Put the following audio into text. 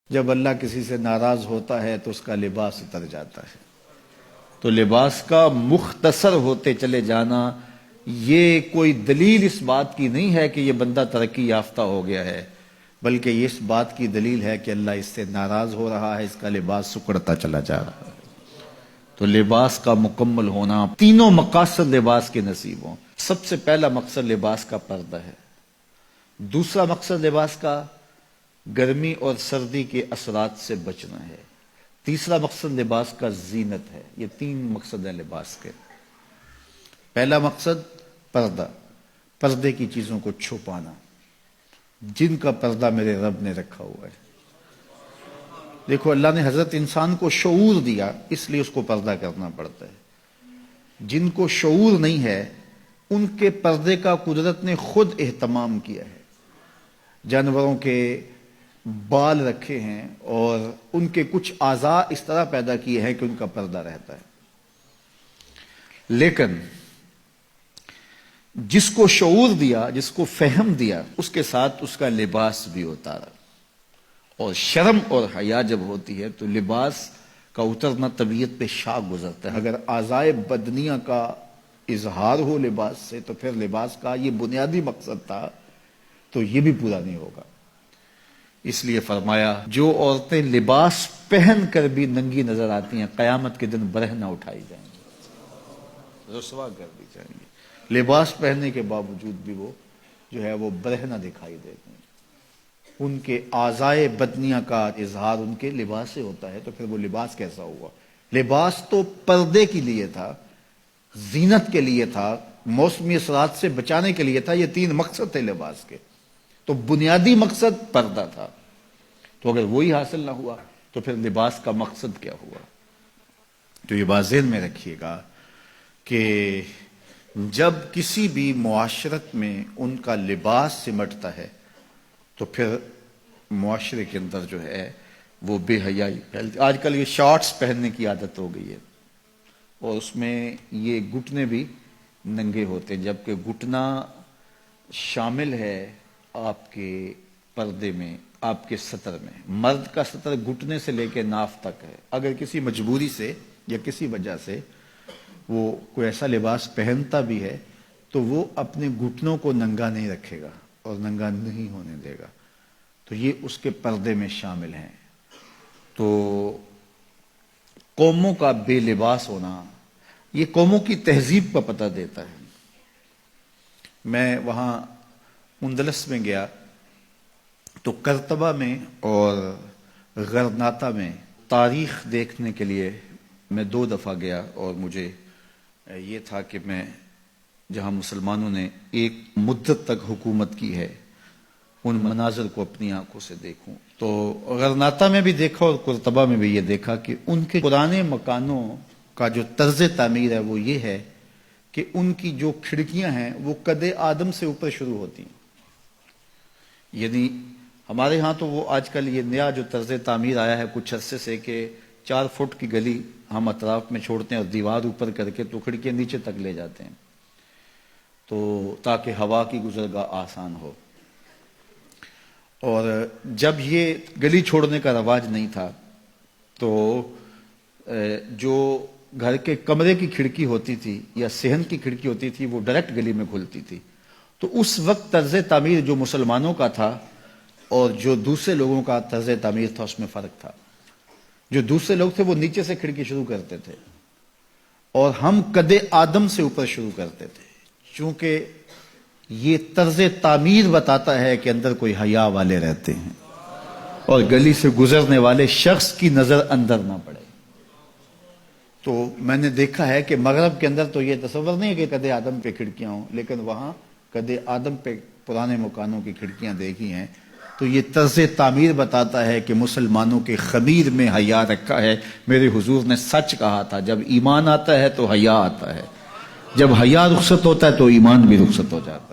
جب اللہ کسی سے ناراض ہوتا ہے تو اس کا لباس اتر جاتا ہے. تو لباس کا مختصر ہوتے چلے جانا یہ کوئی دلیل اس بات کی نہیں ہے کہ یہ بندہ ترقی یافتہ ہو گیا ہے، بلکہ یہ اس بات کی دلیل ہے کہ اللہ اس سے ناراض ہو رہا ہے، اس کا لباس سکڑتا چلا جا رہا ہے. تو لباس کا مکمل ہونا، تینوں مقاصد لباس کے نصیب ہوں. سب سے پہلا مقصد لباس کا پردہ ہے. دوسرا مقصد لباس کا گرمی اور سردی کے اثرات سے بچنا ہے. تیسرا مقصد لباس کا زینت ہے. یہ تین مقصد ہیں لباس کے. پہلا مقصد پردہ، پردے کی چیزوں کو چھپانا، جن کا پردہ میرے رب نے رکھا ہوا ہے. دیکھو اللہ نے حضرت انسان کو شعور دیا، اس لیے اس کو پردہ کرنا پڑتا ہے. جن کو شعور نہیں ہے ان کے پردے کا قدرت نے خود اہتمام کیا ہے. جانوروں کے بال رکھے ہیں اور ان کے کچھ اعضاء اس طرح پیدا کیے ہیں کہ ان کا پردہ رہتا ہے. لیکن جس کو شعور دیا، جس کو فہم دیا، اس کے ساتھ اس کا لباس بھی اتارا. اور شرم اور حیا جب ہوتی ہے تو لباس کا اترنا طبیعت پہ شاق گزرتا ہے. اگر اعضائے بدنیہ کا اظہار ہو لباس سے تو پھر لباس کا یہ بنیادی مقصد تھا تو یہ بھی پورا نہیں ہوگا. اس لیے فرمایا جو عورتیں لباس پہن کر بھی ننگی نظر آتی ہیں قیامت کے دن برہنہ اٹھائی جائیں گی، رسوا کر دی جائیں گی. لباس پہننے کے باوجود بھی وہ جو ہے وہ برہنہ دکھائی دیتے ہیں. ان کے اعضائے بدنیہ کا اظہار ان کے لباس سے ہوتا ہے تو پھر وہ لباس کیسا ہوا؟ لباس تو پردے کے لیے تھا، زینت کے لیے تھا، موسمی اثرات سے بچانے کے لیے تھا. یہ تین مقصد تھے لباس کے. تو بنیادی مقصد پردہ تھا. تو اگر وہی حاصل نہ ہوا تو پھر لباس کا مقصد کیا ہوا؟ تو یہ بات ذہن میں رکھیے گا کہ جب کسی بھی معاشرت میں ان کا لباس سمٹتا ہے تو پھر معاشرے کے اندر جو ہے وہ بے حیائی پھیلتی. آج کل یہ شارٹس پہننے کی عادت ہو گئی ہے اور اس میں یہ گھٹنے بھی ننگے ہوتے ہیں، جبکہ گھٹنا شامل ہے آپ کے پردے میں، آپ کے سطر میں. مرد کا سطر گھٹنے سے لے کے ناف تک ہے. اگر کسی مجبوری سے یا کسی وجہ سے وہ کوئی ایسا لباس پہنتا بھی ہے تو وہ اپنے گھٹنوں کو ننگا نہیں رکھے گا اور ننگا نہیں ہونے دے گا. تو یہ اس کے پردے میں شامل ہیں. تو قوموں کا بے لباس ہونا یہ قوموں کی تہذیب کا پتہ دیتا ہے. میں وہاں اندلس میں گیا تو کرتبہ میں اور غرناطہ میں تاریخ دیکھنے کے لیے میں 2 دفعہ گیا. اور مجھے یہ تھا کہ میں جہاں مسلمانوں نے ایک مدت تک حکومت کی ہے ان مناظر کو اپنی آنکھوں سے دیکھوں. تو غرناطہ میں بھی دیکھا اور کرتبہ میں بھی یہ دیکھا کہ ان کے پرانے مکانوں کا جو طرز تعمیر ہے وہ یہ ہے کہ ان کی جو کھڑکیاں ہیں وہ قد آدم سے اوپر شروع ہوتی ہیں. یعنی ہمارے ہاں تو وہ آج کل یہ نیا جو طرز تعمیر آیا ہے کچھ عرصے سے کہ 4 فٹ کی گلی ہم اطراف میں چھوڑتے ہیں اور دیوار اوپر کر کے تو کھڑکیاں نیچے تک لے جاتے ہیں تو تاکہ ہوا کی گزرگاہ آسان ہو. اور جب یہ گلی چھوڑنے کا رواج نہیں تھا تو جو گھر کے کمرے کی کھڑکی ہوتی تھی یا صحن کی کھڑکی ہوتی تھی وہ ڈائریکٹ گلی میں کھلتی تھی. تو اس وقت طرز تعمیر جو مسلمانوں کا تھا اور جو دوسرے لوگوں کا طرز تعمیر تھا اس میں فرق تھا. جو دوسرے لوگ تھے وہ نیچے سے کھڑکی شروع کرتے تھے اور ہم قد آدم سے اوپر شروع کرتے تھے، چونکہ یہ طرز تعمیر بتاتا ہے کہ اندر کوئی حیا والے رہتے ہیں اور گلی سے گزرنے والے شخص کی نظر اندر نہ پڑے. تو میں نے دیکھا ہے کہ مغرب کے اندر تو یہ تصور نہیں ہے کہ قد آدم پہ کھڑکیاں ہوں، لیکن وہاں قد آدم پہ پرانے مکانوں کی کھڑکیاں دیکھی ہیں. تو یہ طرز تعمیر بتاتا ہے کہ مسلمانوں کے خمیر میں حیا رکھا ہے. میرے حضور نے سچ کہا تھا جب ایمان آتا ہے تو حیا آتا ہے، جب حیا رخصت ہوتا ہے تو ایمان بھی رخصت ہو جاتا ہے.